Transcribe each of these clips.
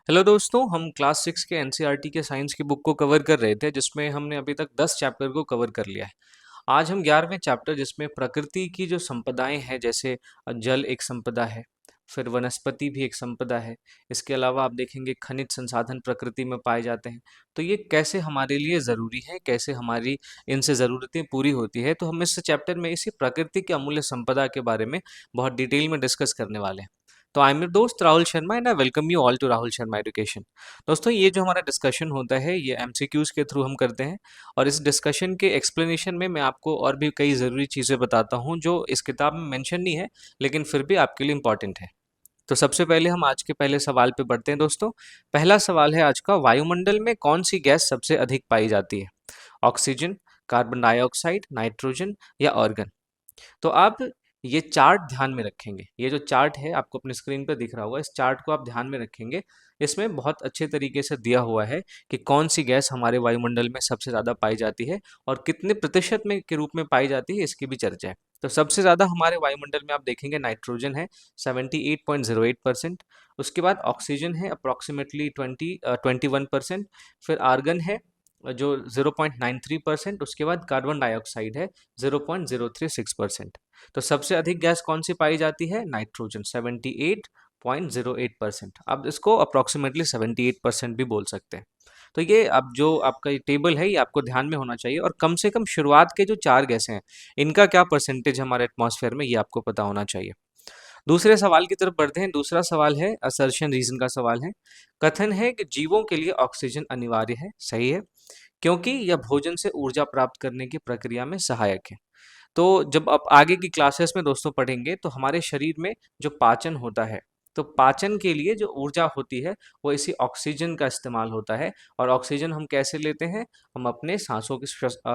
Hello दोस्तों, हम class 6 के एनसीईआरटी के साइंस की बुक को कवर कर रहे थे जिसमें हमने अभी तक 10 चैप्टर को कवर कर लिया है। आज हम 11वें चैप्टर जिसमें प्रकृति की जो संपदाएं हैं जैसे जल एक संपदा है, फिर वनस्पति भी एक संपदा है। इसके अलावा आप देखेंगे खनिज संसाधन प्रकृति में पाए जाते हैं। तो ये कैसे हमारे लिए ज़रूरी है, कैसे हमारी इनसे ज़रूरतें पूरी होती है। तो हम इस चैप्टर में इसी प्रकृति की अमूल्य संपदा के बारे में बहुत डिटेल में डिस्कस करने वाले हैं। तो आई एम योर दोस्त Rahul Sharma and I welcome you all to Rahul Sharma education. दोस्तों, ये जो हमारा डिस्कशन होता है ये एमसीक्यूज के थ्रू हम करते हैं और इस डिस्कशन के एक्सप्लेनेशन में मैं आपको और भी कई ज़रूरी चीज़ें बताता हूँ जो इस किताब में मेंशन नहीं है, लेकिन फिर भी आपके लिए इम्पॉर्टेंट है। तो सबसे पहले हम आज के पहले सवाल पे बढ़ते हैं दोस्तों। पहला सवाल है आज का, वायुमंडल में कौन सी गैस सबसे अधिक पाई जाती है? ऑक्सीजन, कार्बन डाइऑक्साइड, नाइट्रोजन या ऑर्गन? तो आप ये चार्ट ध्यान में रखेंगे। ये जो चार्ट है आपको अपने स्क्रीन पर दिख रहा होगा, इस चार्ट को आप ध्यान में रखेंगे। इसमें बहुत अच्छे तरीके से दिया हुआ है कि कौन सी गैस हमारे वायुमंडल में सबसे ज़्यादा पाई जाती है और कितने प्रतिशत में के रूप में पाई जाती है, इसकी भी चर्चा है। तो सबसे ज़्यादा हमारे वायुमंडल में आप देखेंगे नाइट्रोजन है 78.08%। उसके बाद ऑक्सीजन है अप्रॉक्सीमेटली 21%। फिर आर्गन है जो 0.93%। उसके बाद कार्बन डाइऑक्साइड है 0.036%। तो सबसे अधिक गैस कौन सी पाई जाती है? नाइट्रोजन 78.08%। अब इसको अप्रॉक्सीमेटली 78% भी बोल सकते हैं। तो ये अब जो आपका ये टेबल है ये आपको ध्यान में होना चाहिए और कम से कम शुरुआत के जो चार गैसें हैं इनका क्या परसेंटेज हमारे एटमॉस्फेयर में, ये आपको पता होना चाहिए। दूसरे सवाल की तरफ बढ़ते हैं। दूसरा सवाल है असर्शन रीजन का सवाल है। कथन है कि जीवों के लिए ऑक्सीजन अनिवार्य है, सही है, क्योंकि यह भोजन से ऊर्जा प्राप्त करने की प्रक्रिया में सहायक है। तो जब आप आगे की क्लासेस में दोस्तों पढ़ेंगे तो हमारे शरीर में जो पाचन होता है, तो पाचन के लिए जो ऊर्जा होती है वो इसी ऑक्सीजन का इस्तेमाल होता है। और ऑक्सीजन हम कैसे लेते हैं? हम अपने सांसों के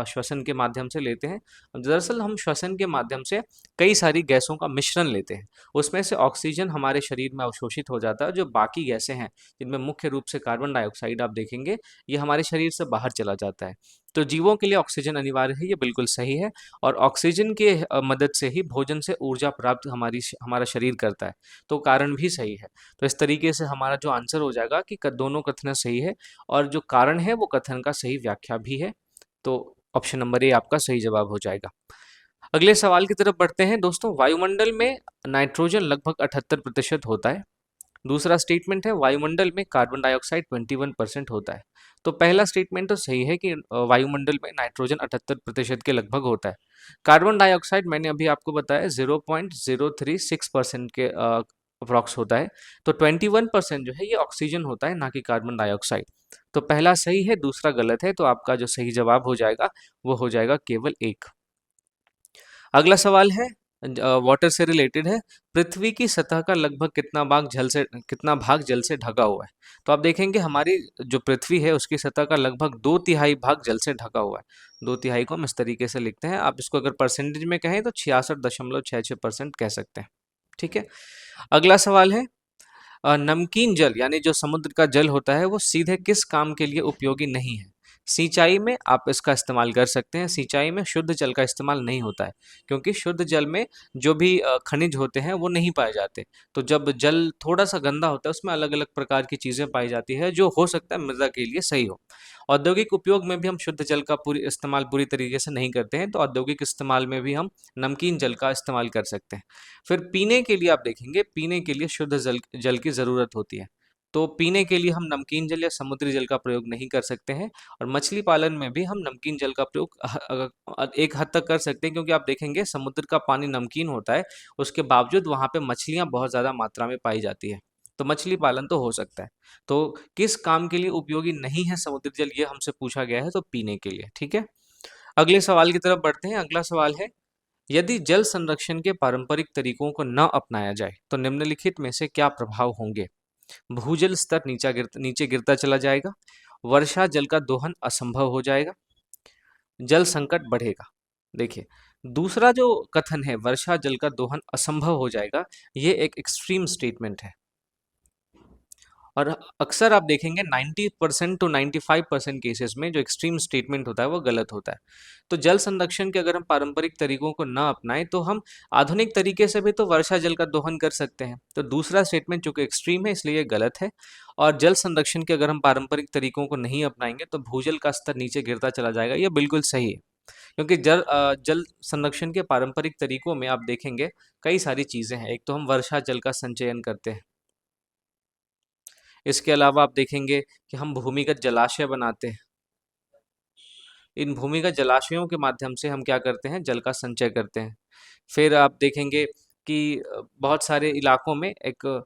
श्वसन के माध्यम से लेते हैं। दरअसल हम श्वसन के माध्यम से कई सारी गैसों का मिश्रण लेते हैं। उसमें से ऑक्सीजन हमारे शरीर में अवशोषित हो जाता है। जो बाकी गैसें हैं जिनमें मुख्य रूप से कार्बन डाइऑक्साइड आप देखेंगे, ये हमारे शरीर से बाहर चला जाता है। तो जीवों के लिए ऑक्सीजन अनिवार्य है, ये बिल्कुल सही है। और ऑक्सीजन के मदद से ही भोजन से ऊर्जा प्राप्त हमारा शरीर करता है। तो कारण भी सही है। तो इस तरीके से हमारा जो आंसर हो जाएगा कि दोनों कथन सही है और जो कारण है वो कथन का सही व्याख्या भी है। तो ऑप्शन नंबर ए आपका सही जवाब हो जाएगा। अगले सवाल की तरफ बढ़ते हैं दोस्तों। वायुमंडल में नाइट्रोजन लगभग 78% होता है। दूसरा स्टेटमेंट है वायुमंडल में कार्बन डाइऑक्साइड 21% होता है। तो पहला स्टेटमेंट तो सही है कि वायुमंडल में नाइट्रोजन 78% के लगभग होता है। कार्बन डाइऑक्साइड मैंने अभी आपको बताया 0.036% के अप्रॉक्स होता है। तो 21% जो है ये ऑक्सीजन होता है, ना कि कार्बन डाइऑक्साइड। तो पहला सही है, दूसरा गलत है। तो आपका जो सही जवाब हो जाएगा वो हो जाएगा केवल एक। अगला सवाल है वाटर से रिलेटेड है। पृथ्वी की सतह का लगभग कितना भाग जल से ढका हुआ है? तो आप देखेंगे हमारी जो पृथ्वी है उसकी सतह का लगभग 2/3 भाग जल से ढका हुआ है। 2/3 को हम इस तरीके से लिखते हैं। आप इसको अगर परसेंटेज में कहें तो 66.66% कह सकते हैं। ठीक है। अगला सवाल है नमकीन जल यानी जो समुद्र का जल होता है वो सीधे किस काम के लिए उपयोगी नहीं है? सिंचाई में आप इसका इस्तेमाल कर सकते हैं। सिंचाई में शुद्ध जल का इस्तेमाल नहीं होता है, क्योंकि शुद्ध जल में जो भी खनिज होते हैं वो नहीं पाए जाते। तो जब जल थोड़ा सा गंदा होता है उसमें अलग अलग प्रकार की चीज़ें पाई जाती है जो हो सकता है मृदा के लिए सही हो। औद्योगिक उपयोग में भी हम शुद्ध जल का पूरी इस्तेमाल पूरी तरीके से नहीं करते हैं, तो औद्योगिक इस्तेमाल में भी हम नमकीन जल का इस्तेमाल कर सकते हैं। फिर पीने के लिए आप देखेंगे, पीने के लिए शुद्ध जल जल की ज़रूरत होती है। तो पीने के लिए हम नमकीन जल या समुद्री जल का प्रयोग नहीं कर सकते हैं। और मछली पालन में भी हम नमकीन जल का प्रयोग एक हद तक कर सकते हैं, क्योंकि आप देखेंगे समुद्र का पानी नमकीन होता है, उसके बावजूद वहाँ पे मछलियाँ बहुत ज़्यादा मात्रा में पाई जाती है। तो मछली पालन तो हो सकता है। तो किस काम के लिए उपयोगी नहीं है समुद्री जल, ये हमसे पूछा गया है, तो पीने के लिए। ठीक है। अगले सवाल की तरफ बढ़ते हैं। अगला सवाल है, यदि जल संरक्षण के पारंपरिक तरीकों को न अपनाया जाए तो निम्नलिखित में से क्या प्रभाव होंगे? भूजल स्तर नीचे गिरता चला जाएगा, वर्षा जल का दोहन असंभव हो जाएगा, जल संकट बढ़ेगा। देखिए, दूसरा जो कथन है वर्षा जल का दोहन असंभव हो जाएगा, ये एक एक्सट्रीम स्टेटमेंट है। और अक्सर आप देखेंगे 90% टू 95% केसेस में जो एक्सट्रीम स्टेटमेंट होता है वो गलत होता है। तो जल संरक्षण के अगर हम पारंपरिक तरीकों को ना अपनाएं तो हम आधुनिक तरीके से भी तो वर्षा जल का दोहन कर सकते हैं। तो दूसरा स्टेटमेंट चूंकि एक्सट्रीम है इसलिए ये गलत है। और जल संरक्षण के अगर हम पारंपरिक तरीकों को नहीं अपनाएंगे तो भूजल का स्तर नीचे गिरता चला जाएगा, ये बिल्कुल सही है। क्योंकि जल संरक्षण के पारंपरिक तरीकों में आप देखेंगे कई सारी चीजें हैं। एक तो हम वर्षा जल का संचयन करते हैं। इसके अलावा आप देखेंगे कि हम भूमिगत जलाशय बनाते हैं। इन भूमिगत जलाशयों के माध्यम से हम क्या करते हैं, जल का संचय करते हैं। फिर आप देखेंगे कि बहुत सारे इलाकों में एक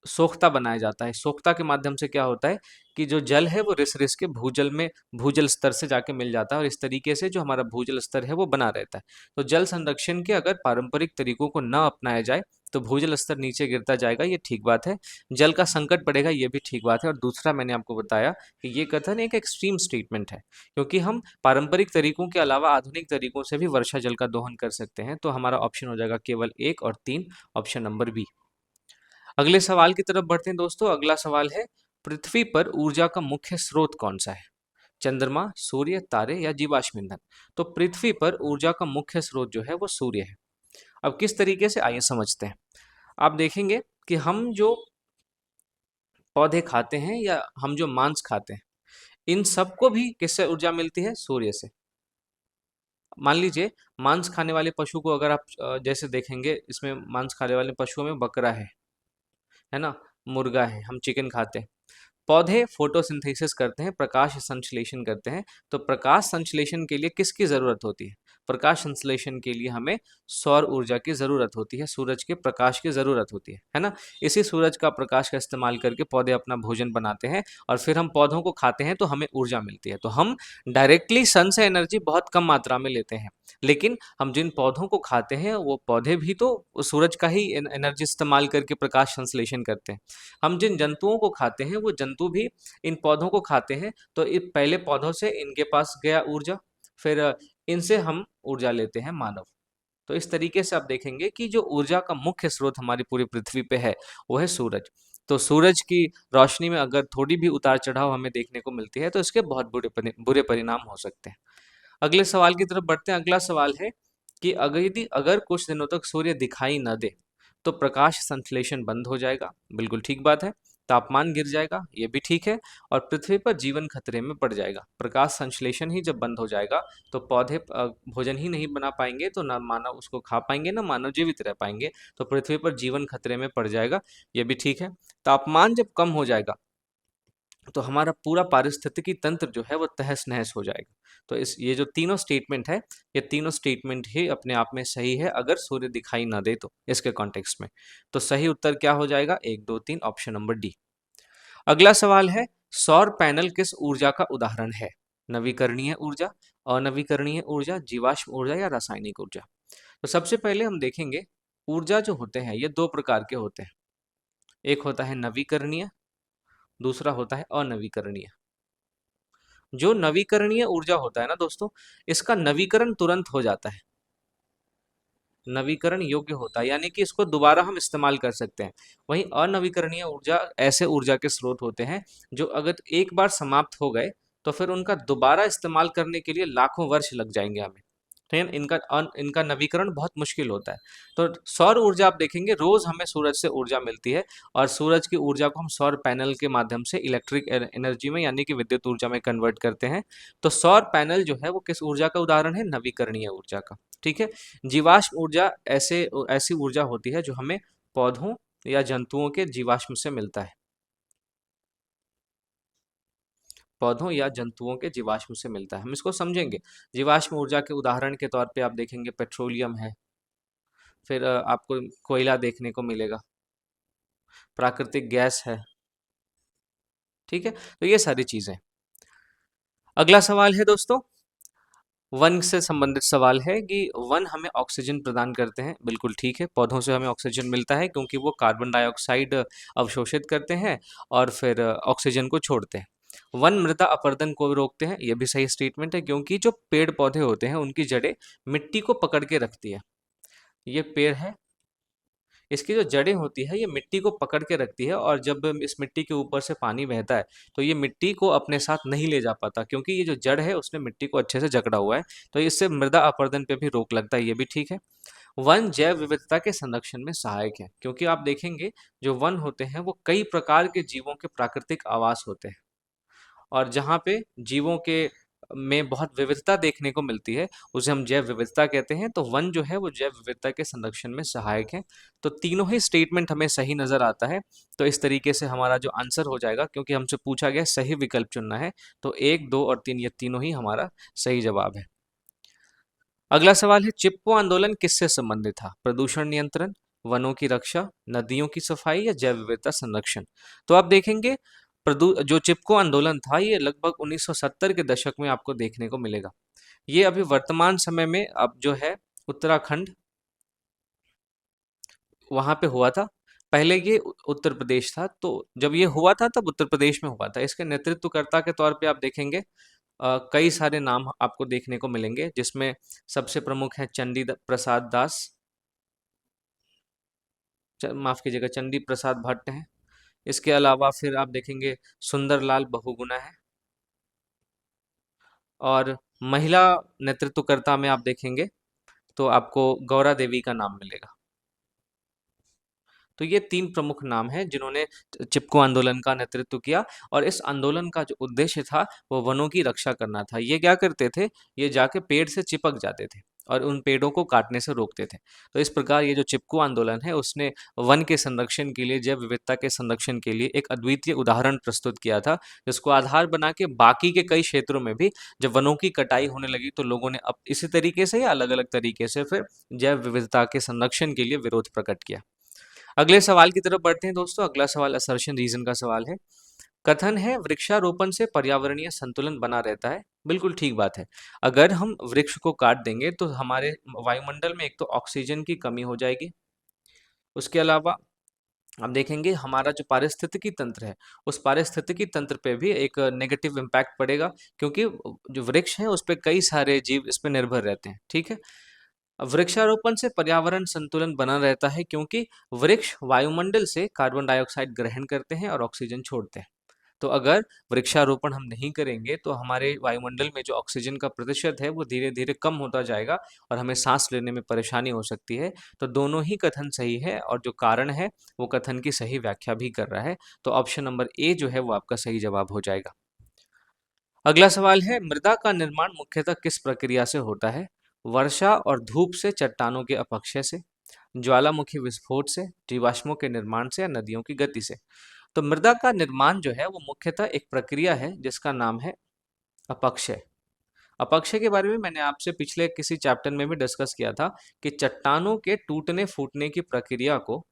सोख्ता बनाया जाता है। सोख्ता के माध्यम से क्या होता है कि जो जल है वो रिस रिस के भूजल में, भूजल स्तर से जाके मिल जाता है और इस तरीके से जो हमारा भूजल स्तर है वो बना रहता है। तो जल संरक्षण के अगर पारंपरिक तरीकों को न अपनाया जाए तो भूजल स्तर नीचे गिरता जाएगा, ये ठीक बात है। जल का संकट पड़ेगा, ये भी ठीक बात है। और दूसरा मैंने आपको बताया कि ये कथन एक एक्सट्रीम स्टेटमेंट है, क्योंकि हम पारंपरिक तरीकों के अलावा आधुनिक तरीकों से भी वर्षा जल का दोहन कर सकते हैं। तो हमारा ऑप्शन हो जाएगा केवल 1 और 3, ऑप्शन नंबर बी। अगले सवाल की तरफ बढ़ते हैं दोस्तों। अगला सवाल है, पृथ्वी पर ऊर्जा का मुख्य स्रोत कौन सा है? चंद्रमा, सूर्य, तारे या जीवाश्म ईंधन? तो पृथ्वी पर ऊर्जा का मुख्य स्रोत जो है वो सूर्य है। अब किस तरीके से, आइए समझते हैं। आप देखेंगे कि हम जो पौधे खाते हैं या हम जो मांस खाते हैं, इन सबको भी किससे ऊर्जा मिलती है? सूर्य से। मान लीजिए मांस खाने वाले पशु को अगर आप जैसे देखेंगे, इसमें मांस खाने वाले पशुओं में बकरा है ना, मुर्गा है, हम चिकन खाते हैं। पौधे फोटोसिंथेसिस करते हैं, प्रकाश संश्लेषण करते हैं। तो प्रकाश संश्लेषण के लिए किसकी जरूरत होती है? प्रकाश संश्लेषण के लिए हमें सौर ऊर्जा की जरूरत होती है, सूरज के प्रकाश की जरूरत होती है ना। इसी सूरज का प्रकाश का इस्तेमाल करके पौधे अपना भोजन बनाते हैं और फिर हम पौधों को खाते हैं तो हमें ऊर्जा मिलती है। तो हम डायरेक्टली सन से एनर्जी बहुत कम मात्रा में लेते हैं, लेकिन हम जिन पौधों को खाते हैं वो पौधे भी तो सूरज का ही एनर्जी इस्तेमाल करके प्रकाश संश्लेषण करते हैं। हम जिन जंतुओं को खाते हैं वो जंतु भी इन पौधों को खाते हैं। तो पहले पौधों से इनके पास गया ऊर्जा, फिर इनसे हम ऊर्जा लेते हैं मानव। तो इस तरीके से आप देखेंगे कि जो ऊर्जा का मुख्य स्रोत हमारी पूरी पृथ्वी पे है वो है सूरज। तो सूरज की रोशनी में अगर थोड़ी भी उतार चढ़ाव हमें देखने को मिलती है तो इसके बहुत बुरे परिणाम हो सकते हैं। अगले सवाल की तरफ बढ़ते हैं। अगला सवाल है कि अगर कुछ दिनों तक सूर्य दिखाई न दे तो प्रकाश संश्लेषण बंद हो जाएगा, बिल्कुल ठीक बात है। तापमान गिर जाएगा, ये भी ठीक है। और पृथ्वी पर जीवन खतरे में पड़ जाएगा। प्रकाश संश्लेषण ही जब बंद हो जाएगा तो पौधे भोजन ही नहीं बना पाएंगे, तो ना मानव उसको खा पाएंगे ना मानव जीवित रह पाएंगे। तो पृथ्वी पर जीवन खतरे में पड़ जाएगा, ये भी ठीक है। तापमान जब कम हो जाएगा तो हमारा पूरा पारिस्थितिकी तंत्र जो है वो तहस नहस हो जाएगा। तो इस ये जो तीनों स्टेटमेंट है, ये तीनों स्टेटमेंट ही अपने आप में सही है अगर सूर्य दिखाई ना दे तो इसके कॉन्टेक्स्ट में। तो सही उत्तर क्या हो जाएगा? 1, 2, 3, ऑप्शन नंबर डी। अगला सवाल है, सौर पैनल किस ऊर्जा का उदाहरण है? नवीकरणीय ऊर्जा, अनवीकरणीय ऊर्जा, जीवाश्म ऊर्जा या रासायनिक ऊर्जा? तो सबसे पहले हम देखेंगे ऊर्जा जो होते हैं ये दो प्रकार के होते हैं। एक होता है नवीकरणीय, दूसरा होता है अनवीकरणीय। जो नवीकरणीय ऊर्जा होता है ना दोस्तों, इसका नवीकरण तुरंत हो जाता है, नवीकरण योग्य होता है, यानी कि इसको दोबारा हम इस्तेमाल कर सकते हैं। वहीं अनवीकरणीय ऊर्जा ऐसे ऊर्जा के स्रोत होते हैं जो अगर एक बार समाप्त हो गए तो फिर उनका दोबारा इस्तेमाल करने के लिए लाखों वर्ष लग जाएंगे हमें। ठीक है, इनका नवीकरण बहुत मुश्किल होता है। तो सौर ऊर्जा आप देखेंगे रोज हमें सूरज से ऊर्जा मिलती है और सूरज की ऊर्जा को हम सौर पैनल के माध्यम से इलेक्ट्रिक एनर्जी में यानी कि विद्युत ऊर्जा में कन्वर्ट करते हैं। तो सौर पैनल जो है वो किस ऊर्जा का उदाहरण है? नवीकरणीय ऊर्जा का। ठीक है। जीवाश्म ऊर्जा ऐसी ऊर्जा होती है जो हमें पौधों या जंतुओं के जीवाश्म से मिलता है, पौधों या जंतुओं के जीवाश्म से मिलता है। हम इसको समझेंगे। जीवाश्म ऊर्जा के उदाहरण के तौर पे आप देखेंगे पेट्रोलियम है, फिर आपको कोयला देखने को मिलेगा, प्राकृतिक गैस है। ठीक है, तो ये सारी चीजें। अगला सवाल है दोस्तों, वन से संबंधित सवाल है कि वन हमें ऑक्सीजन प्रदान करते हैं, बिल्कुल ठीक है। पौधों से हमें ऑक्सीजन मिलता है क्योंकि वो कार्बन डाइऑक्साइड अवशोषित करते हैं और फिर ऑक्सीजन को छोड़ते हैं। वन मृदा अपरदन को रोकते हैं, ये भी सही स्टेटमेंट है, क्योंकि जो पेड़ पौधे होते हैं उनकी जड़ें मिट्टी को पकड़ के रखती है। ये पेड़ है, इसकी जो जड़ें होती है ये मिट्टी को पकड़ के रखती है, और जब इस मिट्टी के ऊपर से पानी बहता है तो ये मिट्टी को अपने साथ नहीं ले जा पाता, क्योंकि ये जो जड़ है उसने मिट्टी को अच्छे से जकड़ा हुआ है। तो इससे मृदा अपरदन पे भी रोक लगता है, ये भी ठीक है। वन जैव विविधता के संरक्षण में सहायक है, क्योंकि आप देखेंगे जो वन होते हैं वो कई प्रकार के जीवों के प्राकृतिक आवास होते हैं, और जहाँ पे जीवों के में बहुत विविधता देखने को मिलती है उसे हम जैव विविधता कहते हैं। तो वन जो है वो जैव विविधता के संरक्षण में सहायक है। तो तीनों ही स्टेटमेंट हमें सही नजर आता है। तो इस तरीके से हमारा जो आंसर हो जाएगा, क्योंकि हमसे पूछा गया सही विकल्प चुनना है, तो एक, दो और तीन, ये तीनों ही हमारा सही जवाब है। अगला सवाल है, चिपको आंदोलन किससे संबंधित था? प्रदूषण नियंत्रण, वनों की रक्षा, नदियों की सफाई या जैव विविधता संरक्षण? तो आप देखेंगे जो चिपको आंदोलन था ये लगभग 1970 के दशक में आपको देखने को मिलेगा। ये अभी वर्तमान समय में अब जो है उत्तराखंड, वहां पे हुआ था। पहले ये उत्तर प्रदेश था। तो जब ये हुआ था तब उत्तर प्रदेश में हुआ था। इसके नेतृत्वकर्ता के तौर पे आप देखेंगे कई सारे नाम आपको देखने को मिलेंगे, जिसमें सबसे प्रमुख है प्रसाद दास, माफ कीजिएगा, चंडी प्रसाद भट्ट हैं। इसके अलावा फिर आप देखेंगे सुंदरलाल बहुगुणा है, और महिला नेतृत्वकर्ता में आप देखेंगे तो आपको गौरा देवी का नाम मिलेगा। तो ये तीन प्रमुख नाम हैं जिन्होंने चिपको आंदोलन का नेतृत्व किया, और इस आंदोलन का जो उद्देश्य था वो वनों की रक्षा करना था। ये क्या करते थे, ये जाके पेड़ से चिपक जाते थे और उन पेड़ों को काटने से रोकते थे। तो इस प्रकार ये जो चिपको आंदोलन है उसने वन के संरक्षण के लिए, जैव विविधता के संरक्षण के लिए एक अद्वितीय उदाहरण प्रस्तुत किया था, जिसको आधार बना के बाकी के कई क्षेत्रों में भी जब वनों की कटाई होने लगी तो लोगों ने अब इसी तरीके से या अलग अलग तरीके से फिर जैव विविधता के संरक्षण के लिए विरोध प्रकट किया। अगले सवाल की तरफ बढ़ते हैं दोस्तों। अगला सवाल असर्शन रीजन का सवाल है। कथन है वृक्षारोपण से पर्यावरणीय संतुलन बना रहता है। बिल्कुल ठीक बात है। अगर हम वृक्ष को काट देंगे तो हमारे वायुमंडल में एक तो ऑक्सीजन की कमी हो जाएगी, उसके अलावा आप देखेंगे हमारा जो पारिस्थितिकी तंत्र है उस पारिस्थितिकी तंत्र पे भी एक नेगेटिव इम्पैक्ट पड़ेगा, क्योंकि जो वृक्ष है उस पे कई सारे जीव इस पे निर्भर रहते हैं। ठीक है। वृक्षारोपण से पर्यावरण संतुलन बना रहता है, क्योंकि वृक्ष वायुमंडल से कार्बन डाइऑक्साइड ग्रहण करते हैं और ऑक्सीजन छोड़ते हैं। तो अगर वृक्षारोपण हम नहीं करेंगे तो हमारे वायुमंडल में जो ऑक्सीजन का प्रतिशत है वो धीरे धीरे कम होता जाएगा और हमें सांस लेने में परेशानी हो सकती है। तो दोनों ही कथन सही है, और जो कारण है वो कथन की सही व्याख्या भी कर रहा है। तो ऑप्शन नंबर ए जो है वो आपका सही जवाब हो जाएगा। अगला सवाल है, मृदा का निर्माण मुख्यतः किस प्रक्रिया से होता है? वर्षा और धूप से, चट्टानों के अपक्षय से, ज्वालामुखी विस्फोट से, जीवाश्मों के निर्माण से या नदियों की गति से? तो मृदा का निर्माण जो है वो मुख्यतः एक प्रक्रिया है जिसका नाम है अपक्षय। अपक्षय के बारे में मैंने आपसे पिछले किसी चैप्टर में भी डिस्कस किया था कि चट्टानों के टूटने फूटने की प्रक्रिया को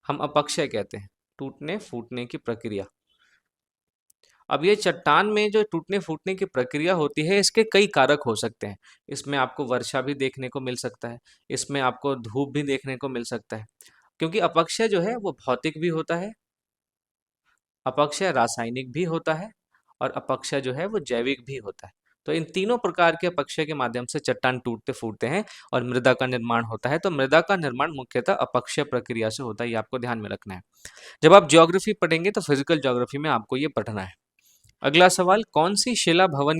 हम अपक्षय कहते हैं। टूटने फूटने की प्रक्रिया। अब ये चट्टान में जो टूटने फूटने की प्रक्रिया होती है इसके कई कारक हो सकते हैं। इसमें आपको वर्षा भी देखने को मिल सकता है, इसमें आपको धूप भी देखने को मिल सकता है, क्योंकि अपक्षय जो है वो भौतिक भी होता है, अपक्षय रासायनिक भी होता है, और अपक्षय जो है वो जैविक भी होता है। तो इन तीनों प्रकार के अपक्षय के माध्यम से चट्टान टूटते फूटते हैं और मृदा का निर्माण होता है। तो मृदा का निर्माण मुख्यतः अपक्षय प्रक्रिया से होता है, ये आपको ध्यान में रखना है। जब आप ज्योग्राफी पढ़ेंगे तो फिजिकल ज्योग्राफी में आपको ये पढ़ना है। अगला सवाल, कौन सी शिला भवन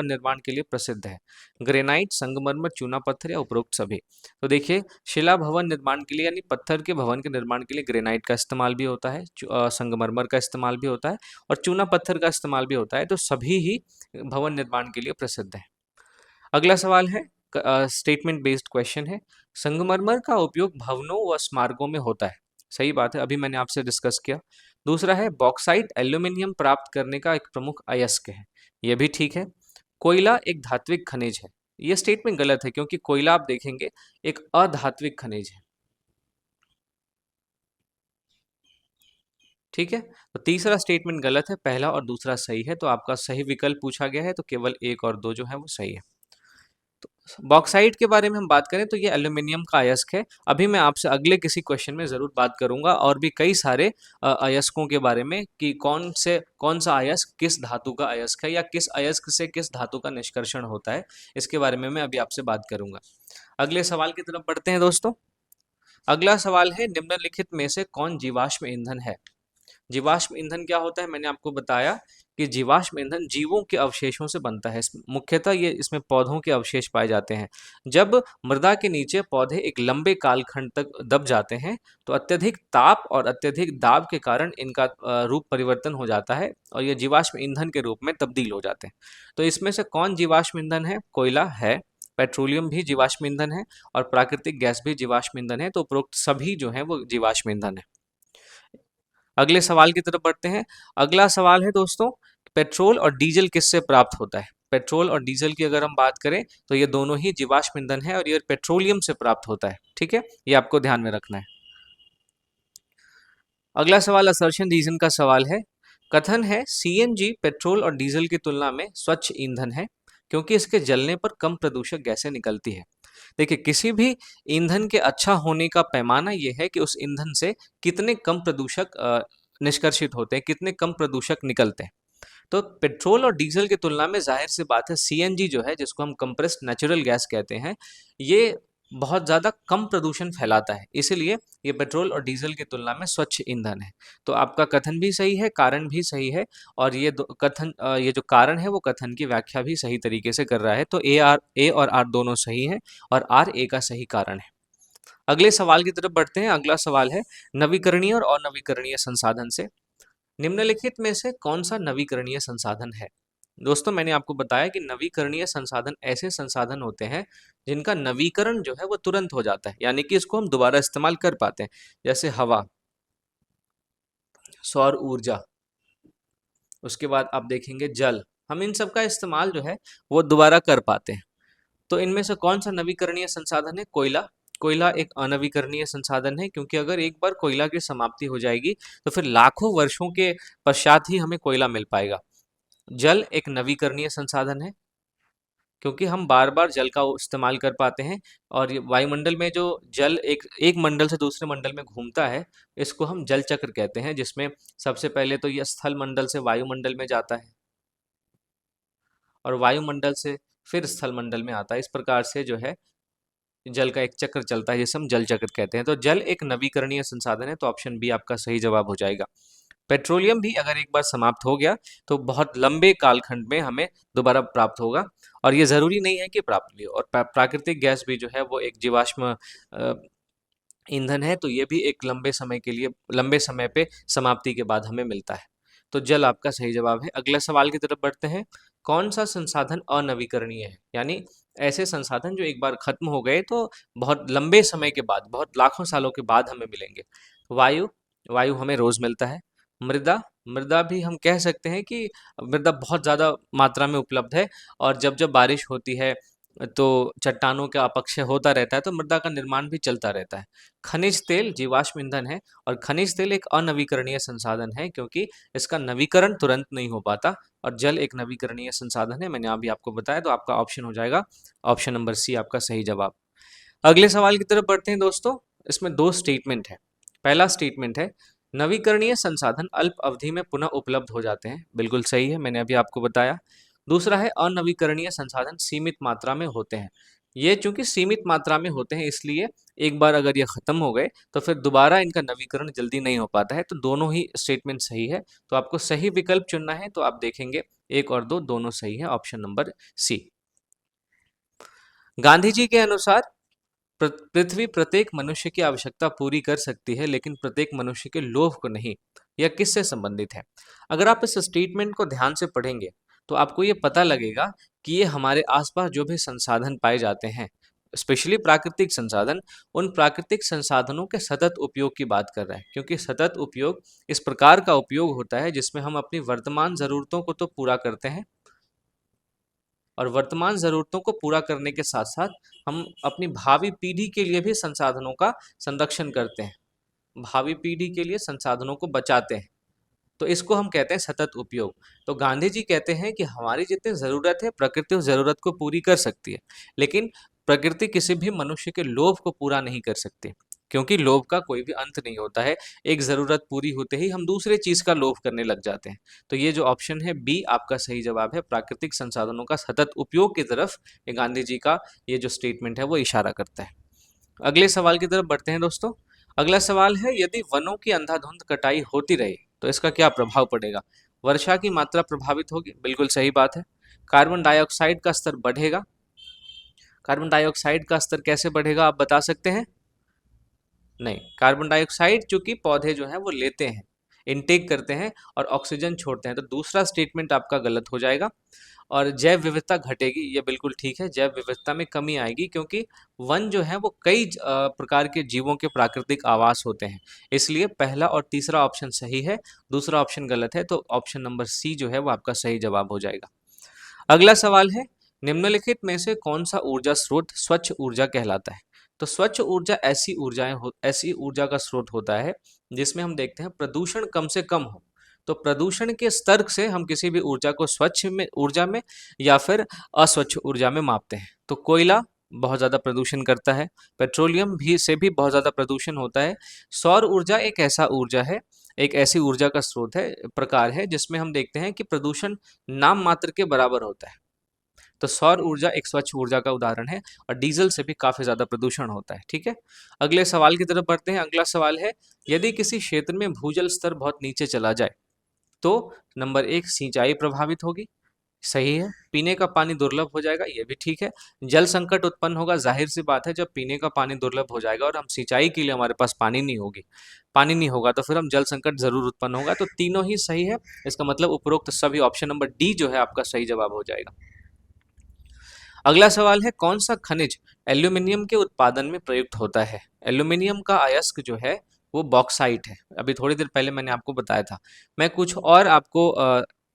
निर्माण के लिए प्रसिद्ध है? ग्रेनाइट, संगमरमर, चूना पत्थर या उपरोक्त सभी? तो देखिए, शिला भवन निर्माण के लिए यानी पत्थर के भवन के निर्माण के लिए ग्रेनाइट का इस्तेमाल भी होता है, संगमरमर का इस्तेमाल भी होता है और चूना पत्थर का इस्तेमाल भी होता है। तो सभी ही भवन निर्माण के लिए प्रसिद्ध है। अगला सवाल है, स्टेटमेंट बेस्ड क्वेश्चन है। संगमरमर का उपयोग भवनों व स्मारकों में होता है। सही बात है, अभी मैंने आपसे डिस्कस किया। दूसरा है, बॉक्साइट एल्यूमिनियम प्राप्त करने का एक प्रमुख अयस्क है। यह भी ठीक है। कोयला एक धात्विक खनिज है। यह स्टेटमेंट गलत है, क्योंकि कोयला आप देखेंगे एक अधात्विक खनिज है। ठीक है। तो तीसरा स्टेटमेंट गलत है, पहला और दूसरा सही है। तो आपका सही विकल्प पूछा गया है, तो केवल एक और दो जो है वो सही है। बॉक्साइट के बारे में हम बात करें तो ये एल्यूमिनियम का अयस्क है। अभी मैं आपसे अगले किसी क्वेश्चन में जरूर बात करूंगा और भी कई सारे अयस्कों के बारे में कि कौन सा अयस्क किस धातु का अयस्क है या किस अयस्क से किस धातु का निष्कर्षण होता है। इसके बारे में मैं अभी आपसे बात करूंगा। अगले सवाल की तरफ बढ़ते हैं दोस्तों। अगला सवाल है, निम्नलिखित में से कौन जीवाश्म ईंधन है? जीवाश्म ईंधन क्या होता है? मैंने आपको बताया कि जीवाश्म ईंधन जीवों के अवशेषों से बनता है। मुख्यतः ये इसमें पौधों के अवशेष पाए जाते हैं। जब मृदा के नीचे पौधे एक लंबे कालखंड तक दब जाते हैं तो अत्यधिक ताप और अत्यधिक दाब के कारण इनका रूप परिवर्तन हो जाता है और ये जीवाश्म ईंधन के रूप में तब्दील हो जाते हैं। तो इसमें से कौन जीवाश्म ईंधन है? कोयला है, पेट्रोलियम भी जीवाश्म ईंधन है और प्राकृतिक गैस भी जीवाश्म ईंधन है। तो उपरोक्त सभी जो है वो जीवाश्म ईंधन है। अगले सवाल की तरफ बढ़ते हैं। अगला सवाल है दोस्तों, पेट्रोल और डीजल किससे प्राप्त होता है? पेट्रोल और डीजल की अगर हम बात करें तो ये दोनों ही जीवाश्म ईंधन है और ये पेट्रोलियम से प्राप्त होता है। ठीक है, ये आपको ध्यान में रखना है। अगला सवाल असर्शन रीजन का सवाल है। कथन है सीएनजी पेट्रोल और डीजल की तुलना में स्वच्छ ईंधन है क्योंकि इसके जलने पर कम प्रदूषक गैसें निकलती है। देखिए, किसी भी ईंधन के अच्छा होने का पैमाना यह है कि उस ईंधन से कितने कम प्रदूषक निष्कर्षित होते हैं, कितने कम प्रदूषक निकलते हैं। तो पेट्रोल और डीजल की तुलना में जाहिर सी बात है सीएनजी जो है, जिसको हम कंप्रेस्ड नेचुरल गैस कहते हैं, ये बहुत ज़्यादा कम प्रदूषण फैलाता है, इसीलिए ये पेट्रोल और डीजल की तुलना में स्वच्छ ईंधन है। तो आपका कथन भी सही है, कारण भी सही है और ये जो कारण है वो कथन की व्याख्या भी सही तरीके से कर रहा है। तो ए और आर दोनों सही हैं और आर ए का सही कारण है। अगले सवाल की तरफ बढ़ते हैं। अगला सवाल है, नवीकरणीय और अनवीकरणीय संसाधन से निम्नलिखित में से कौन सा नवीकरणीय संसाधन है? दोस्तों, मैंने आपको बताया कि नवीकरणीय संसाधन ऐसे संसाधन होते हैं जिनका नवीकरण जो है वो तुरंत हो जाता है, यानी कि इसको हम दोबारा इस्तेमाल कर पाते हैं। जैसे हवा, सौर ऊर्जा, उसके बाद आप देखेंगे जल, हम इन सब का इस्तेमाल जो है वो दोबारा कर पाते हैं। तो इनमें से कौन सा नवीकरणीय संसाधन है? कोयला। कोयला एक अनवीकरणीय संसाधन है क्योंकि अगर एक बार कोयला की समाप्ति हो जाएगी तो फिर लाखों वर्षों के पश्चात ही हमें कोयला मिल पाएगा। जल एक नवीकरणीय संसाधन है क्योंकि हम बार बार जल का इस्तेमाल कर पाते हैं और ये वायुमंडल में जो जल एक एक मंडल से दूसरे मंडल में घूमता है, इसको हम जल चक्र कहते हैं, जिसमें सबसे पहले तो ये स्थल मंडल से वायुमंडल में जाता है और वायुमंडल से फिर स्थल मंडल में आता है। इस प्रकार से जो है जल का एक चक्र चलता है जिसे हम जल चक्र कहते हैं। तो जल एक नवीकरणीय संसाधन है, तो ऑप्शन बी आपका सही जवाब हो जाएगा। पेट्रोलियम भी अगर एक बार समाप्त हो गया तो बहुत लंबे कालखंड में हमें दोबारा प्राप्त होगा और ये ज़रूरी नहीं है कि प्राप्त भी हो। और प्राकृतिक गैस भी जो है वो एक जीवाश्म ईंधन है, तो ये भी एक लंबे समय पे समाप्ति के बाद हमें मिलता है। तो जल आपका सही जवाब है। अगले सवाल की तरफ बढ़ते हैं। कौन सा संसाधन अनवीकरणीय है? यानी ऐसे संसाधन जो एक बार खत्म हो गए तो बहुत लंबे समय के बाद, बहुत लाखों सालों के बाद हमें मिलेंगे। वायु, वायु हमें रोज मिलता है। मृदा, मृदा भी हम कह सकते हैं कि मृदा बहुत ज़्यादा मात्रा में उपलब्ध है और जब जब बारिश होती है तो चट्टानों का अपक्षय होता रहता है, तो मृदा का निर्माण भी चलता रहता है। खनिज तेल जीवाश्म ईंधन है और खनिज तेल एक अनवीकरणीय संसाधन है क्योंकि इसका नवीकरण तुरंत नहीं हो पाता और जल एक नवीकरणीय संसाधन है, मैंने अभी आपको बताया। तो आपका ऑप्शन हो जाएगा ऑप्शन नंबर सी आपका सही जवाब। अगले सवाल की तरफ बढ़ते हैं दोस्तों। इसमें दो स्टेटमेंट है। पहला स्टेटमेंट है, नवीकरणीय संसाधन अल्प अवधि में पुनः उपलब्ध हो जाते हैं। बिल्कुल सही है, मैंने अभी आपको बताया। दूसरा है, अनवीकरणीय संसाधन सीमित मात्रा में होते हैं। ये चूंकि सीमित मात्रा में होते हैं इसलिए एक बार अगर ये खत्म हो गए तो फिर दोबारा इनका नवीकरण जल्दी नहीं हो पाता है। तो दोनों ही स्टेटमेंट सही है, तो आपको सही विकल्प चुनना है। तो आप देखेंगे एक और दो दोनों सही है, option number C. Gandhi ji के अनुसार पृथ्वी प्रत्येक मनुष्य की आवश्यकता पूरी कर सकती है लेकिन प्रत्येक मनुष्य के लोभ को नहीं। यह किससे संबंधित है? अगर आप इस स्टेटमेंट को ध्यान से पढ़ेंगे तो आपको ये पता लगेगा कि ये हमारे आसपास जो भी संसाधन पाए जाते हैं, स्पेशली प्राकृतिक संसाधन, उन प्राकृतिक संसाधनों के सतत उपयोग की बात कर रहा है। क्योंकि सतत उपयोग इस प्रकार का उपयोग होता है जिसमें हम अपनी वर्तमान ज़रूरतों को तो पूरा करते हैं और वर्तमान ज़रूरतों को पूरा करने के साथ साथ हम अपनी भावी पीढ़ी के लिए भी संसाधनों का संरक्षण करते हैं, भावी पीढ़ी के लिए संसाधनों को बचाते हैं। तो इसको हम कहते हैं सतत उपयोग। तो गांधी जी कहते हैं कि हमारी जितनी ज़रूरत है प्रकृति उस ज़रूरत को पूरी कर सकती है, लेकिन प्रकृति किसी भी मनुष्य के लोभ को पूरा नहीं कर सकती क्योंकि लोभ का कोई भी अंत नहीं होता है। एक ज़रूरत पूरी होते ही हम दूसरे चीज़ का लोभ करने लग जाते हैं। तो ये जो ऑप्शन है बी आपका सही जवाब है। प्राकृतिक संसाधनों का सतत उपयोग की तरफ ये गांधी जी का ये जो स्टेटमेंट है वो इशारा करता है। अगले सवाल की तरफ बढ़ते हैं दोस्तों। अगला सवाल है, यदि वनों की अंधाधुंध कटाई होती रही तो इसका क्या प्रभाव पड़ेगा? वर्षा की मात्रा प्रभावित होगी, बिल्कुल सही बात है। कार्बन डाइऑक्साइड का स्तर बढ़ेगा। कार्बन डाइऑक्साइड का स्तर कैसे बढ़ेगा, आप बता सकते हैं? नहीं, कार्बन डाइऑक्साइड चूंकि पौधे जो है वो लेते हैं, इनटेक करते हैं और ऑक्सीजन छोड़ते हैं, तो दूसरा स्टेटमेंट आपका गलत हो जाएगा। और जैव विविधता घटेगी, ये बिल्कुल ठीक है, जैव विविधता में कमी आएगी क्योंकि वन जो है वो कई प्रकार के जीवों के प्राकृतिक आवास होते हैं, इसलिए पहला और तीसरा ऑप्शन सही है, दूसरा ऑप्शन गलत है, तो ऑप्शन नंबर सी जो है वो आपका सही जवाब हो जाएगा। अगला सवाल है, निम्नलिखित में से कौन सा ऊर्जा स्रोत स्वच्छ ऊर्जा कहलाता है? तो स्वच्छ ऊर्जा ऐसी ऊर्जा का स्रोत होता है जिसमें हम देखते हैं प्रदूषण कम से कम हो। तो प्रदूषण के स्तर से हम किसी भी ऊर्जा को स्वच्छ में ऊर्जा में या फिर अस्वच्छ ऊर्जा में मापते हैं। तो कोयला बहुत ज़्यादा प्रदूषण करता है, पेट्रोलियम भी से भी बहुत ज़्यादा प्रदूषण होता है। सौर ऊर्जा एक ऐसा ऊर्जा है, एक ऐसी ऊर्जा का स्रोत है, प्रकार है, जिसमें हम देखते हैं कि प्रदूषण नाम मात्र के बराबर होता है। तो सौर ऊर्जा एक स्वच्छ ऊर्जा का उदाहरण है और डीजल से भी काफी ज्यादा प्रदूषण होता है। ठीक है, अगले सवाल की तरफ बढ़ते हैं। अगला सवाल है, यदि किसी क्षेत्र में भूजल स्तर बहुत नीचे चला जाए तो नंबर एक, सिंचाई प्रभावित होगी, सही है। पीने का पानी दुर्लभ हो जाएगा, ये भी ठीक है। जल संकट उत्पन्न होगा, जाहिर सी बात है, जब पीने का पानी दुर्लभ हो जाएगा और हम सिंचाई के लिए हमारे पास पानी नहीं होगा तो फिर हम जल संकट जरूर उत्पन्न होगा। तो तीनों ही सही है, इसका मतलब उपरोक्त सभी ऑप्शन नंबर डी जो है आपका सही जवाब हो जाएगा। अगला सवाल है, कौन सा खनिज एल्यूमिनियम के उत्पादन में प्रयुक्त होता है? एल्यूमिनियम का अयस्क जो है वो बॉक्साइट है, अभी थोड़ी देर पहले मैंने आपको बताया था। मैं कुछ और आपको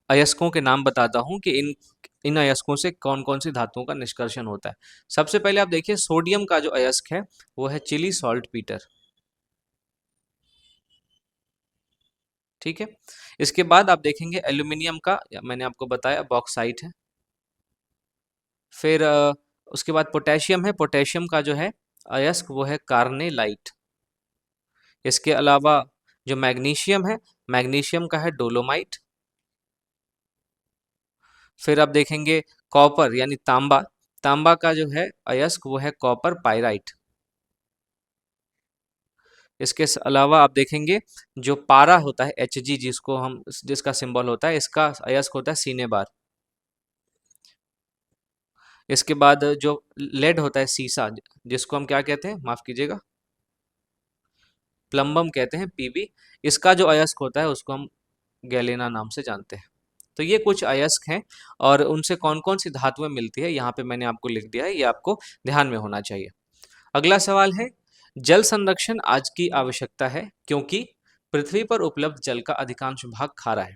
अयस्कों के नाम बताता हूँ कि इन इन अयस्कों से कौन कौन सी धातुओं का निष्कर्षण होता है। सबसे पहले आप देखिए, सोडियम का जो अयस्क है वो है चिली सॉल्ट पीटर। ठीक है, इसके बाद आप देखेंगे एल्यूमिनियम का, मैंने आपको बताया बॉक्साइट है। फिर उसके बाद पोटेशियम है, पोटेशियम का जो है अयस्क वो है कार्नेलाइट। इसके अलावा जो मैग्नीशियम है, मैग्नीशियम का है डोलोमाइट। फिर आप देखेंगे कॉपर यानी तांबा, तांबा का जो है अयस्क वो है कॉपर पाइराइट। इसके अलावा आप देखेंगे जो पारा होता है Hg, जिसका सिंबल होता है, इसका अयस्क होता है सिनेबार। इसके बाद जो लेड होता है सीसा, जिसको हम क्या कहते हैं, माफ कीजिएगा, प्लम्बम कहते हैं, पीबी, इसका जो अयस्क होता है उसको हम गैलेना नाम से जानते हैं। तो ये कुछ अयस्क हैं और उनसे कौन कौन सी धातुएं मिलती है यहाँ पे मैंने आपको लिख दिया है, ये आपको ध्यान में होना चाहिए। अगला सवाल है, जल संरक्षण आज की आवश्यकता है क्योंकि पृथ्वी पर उपलब्ध जल का अधिकांश भाग खारा है।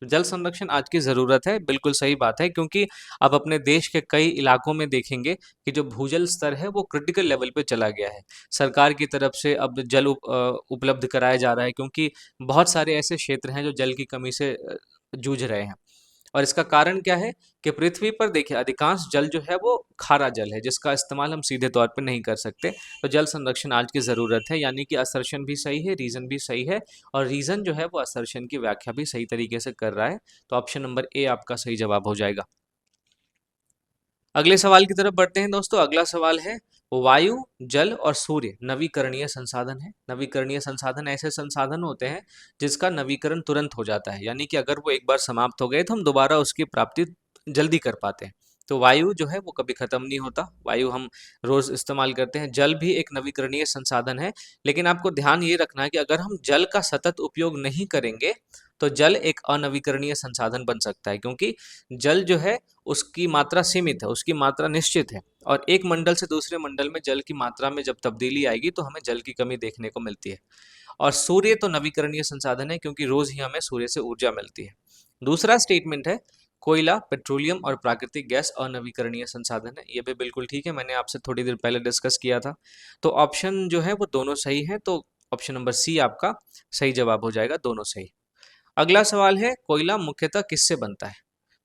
तो जल संरक्षण आज की जरूरत है, बिल्कुल सही बात है, क्योंकि आप अपने देश के कई इलाकों में देखेंगे कि जो भूजल स्तर है वो क्रिटिकल लेवल पे चला गया है। सरकार की तरफ से अब जल उपलब्ध कराया जा रहा है क्योंकि बहुत सारे ऐसे क्षेत्र हैं जो जल की कमी से जूझ रहे हैं। और इसका कारण क्या है कि पृथ्वी पर देखिए अधिकांश जल जो है वो खारा जल है, जिसका इस्तेमाल हम सीधे तौर पर नहीं कर सकते। तो जल संरक्षण आज की ज़रूरत है, यानी कि असर्शन भी सही है, रीज़न भी सही है, और रीज़न जो है वो असर्शन की व्याख्या भी सही तरीके से कर रहा है। तो ऑप्शन नंबर ए आपका सही जवाब हो जाएगा। अगले सवाल की तरफ बढ़ते हैं दोस्तों। अगला सवाल है, वायु, जल और सूर्य नवीकरणीय संसाधन है। नवीकरणीय संसाधन ऐसे संसाधन होते हैं जिसका नवीकरण तुरंत हो जाता है, यानी कि अगर वो एक बार समाप्त हो गए तो हम दोबारा उसकी प्राप्ति जल्दी कर पाते हैं। तो वायु जो है वो कभी खत्म नहीं होता, वायु हम रोज इस्तेमाल करते हैं। जल भी एक नवीकरणीय संसाधन है, लेकिन आपको ध्यान ये रखना है कि अगर हम जल का सतत उपयोग नहीं करेंगे तो जल एक अनवीकरणीय संसाधन बन सकता है, क्योंकि जल जो है उसकी मात्रा सीमित है, उसकी मात्रा निश्चित है, और एक मंडल से दूसरे मंडल में जल की मात्रा में जब तब्दीली आएगी तो हमें जल की कमी देखने को मिलती है। और सूर्य तो नवीकरणीय संसाधन है क्योंकि रोज ही हमें सूर्य से ऊर्जा मिलती है। दूसरा स्टेटमेंट है, कोयला, पेट्रोलियम और प्राकृतिक गैस अनवीकरणीय संसाधन है। ये भी बिल्कुल ठीक है, मैंने आपसे थोड़ी देर पहले डिस्कस किया था। तो ऑप्शन जो है वो दोनों सही है, तो ऑप्शन नंबर सी आपका सही जवाब हो जाएगा, दोनों सही। अगला सवाल है, कोयला मुख्यतः किससे बनता है?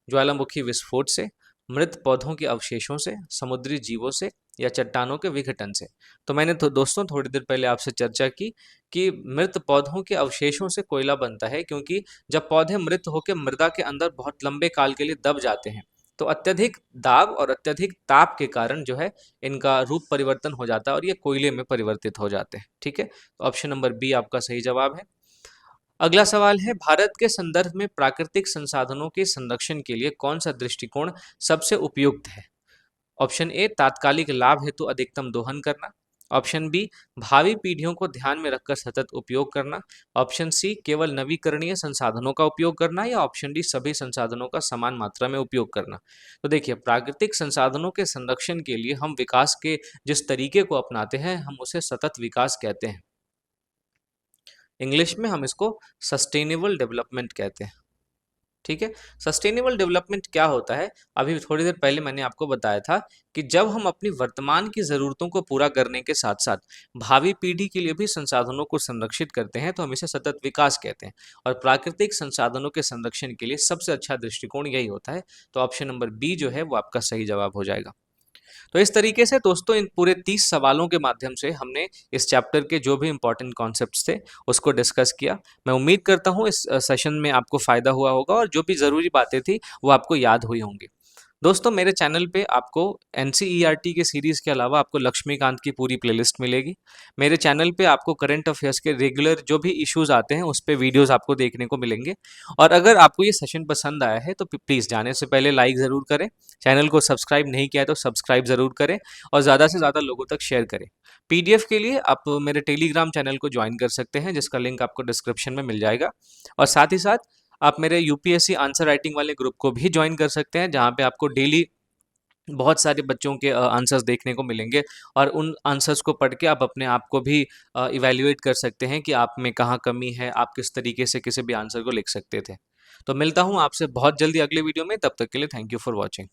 ज्वालामुखी विस्फोट से, मृत पौधों के अवशेषों से, समुद्री जीवों से, या चट्टानों के विघटन से? तो मैंने तो दोस्तों थोड़ी देर पहले आपसे चर्चा की कि मृत पौधों के अवशेषों से कोयला बनता है, क्योंकि जब पौधे मृत होकर मृदा के अंदर बहुत लंबे काल के लिए दब जाते हैं तो अत्यधिक दाब और अत्यधिक ताप के कारण जो है इनका रूप परिवर्तन हो जाता है और ये कोयले में परिवर्तित हो जाते हैं। ठीक है, तो ऑप्शन नंबर बी आपका सही जवाब है। अगला सवाल है, भारत के संदर्भ में प्राकृतिक संसाधनों के संरक्षण के लिए कौन सा दृष्टिकोण सबसे उपयुक्त है? ऑप्शन ए तात्कालिक लाभ हेतु अधिकतम दोहन करना, ऑप्शन बी भावी पीढ़ियों को ध्यान में रखकर सतत उपयोग करना, ऑप्शन सी केवल नवीकरणीय संसाधनों का उपयोग करना, या ऑप्शन डी सभी संसाधनों का समान मात्रा में उपयोग करना। तो देखिए, प्राकृतिक संसाधनों के संरक्षण के लिए हम विकास के जिस तरीके को अपनाते हैं हम उसे सतत विकास कहते हैं। इंग्लिश में हम इसको सस्टेनेबल डेवलपमेंट कहते हैं। ठीक है, सस्टेनेबल डेवलपमेंट क्या होता है? अभी थोड़ी देर पहले मैंने आपको बताया था कि जब हम अपनी वर्तमान की ज़रूरतों को पूरा करने के साथ साथ भावी पीढ़ी के लिए भी संसाधनों को संरक्षित करते हैं तो हम इसे सतत विकास कहते हैं। और प्राकृतिक संसाधनों के संरक्षण के लिए सबसे अच्छा दृष्टिकोण यही होता है। तो ऑप्शन नंबर बी जो है वो आपका सही जवाब हो जाएगा। तो इस तरीके से दोस्तों इन पूरे 30 सवालों के माध्यम से हमने इस चैप्टर के जो भी इंपॉर्टेंट कॉन्सेप्ट्स थे उसको डिस्कस किया। मैं उम्मीद करता हूँ इस सेशन में आपको फ़ायदा हुआ होगा और जो भी ज़रूरी बातें थी वो आपको याद हुई होंगी। दोस्तों मेरे चैनल पे आपको एनसीईआरटी के सीरीज़ के अलावा आपको लक्ष्मीकांत की पूरी प्लेलिस्ट मिलेगी। मेरे चैनल पे आपको करंट अफेयर्स के रेगुलर जो भी इश्यूज आते हैं उस पे वीडियोस आपको देखने को मिलेंगे। और अगर आपको ये सेशन पसंद आया है तो प्लीज़ जाने से पहले लाइक ज़रूर करें, चैनल को सब्सक्राइब नहीं किया है तो सब्सक्राइब ज़रूर करें और ज़्यादा से ज़्यादा लोगों तक शेयर करें। पीडीएफ के लिए आप मेरे टेलीग्राम चैनल को ज्वाइन कर सकते हैं जिसका लिंक आपको डिस्क्रिप्शन में मिल जाएगा। और साथ ही साथ आप मेरे यूपीएससी आंसर राइटिंग वाले ग्रुप को भी ज्वाइन कर सकते हैं जहाँ पे आपको डेली बहुत सारे बच्चों के आंसर्स देखने को मिलेंगे और उन आंसर्स को पढ़ के आप अपने आप को भी इवैल्यूएट कर सकते हैं कि आप में कहाँ कमी है, आप किस तरीके से किसी भी आंसर को लिख सकते थे। तो मिलता हूँ आपसे बहुत जल्दी अगले वीडियो में, तब तक के लिए थैंक यू फॉर वॉचिंग।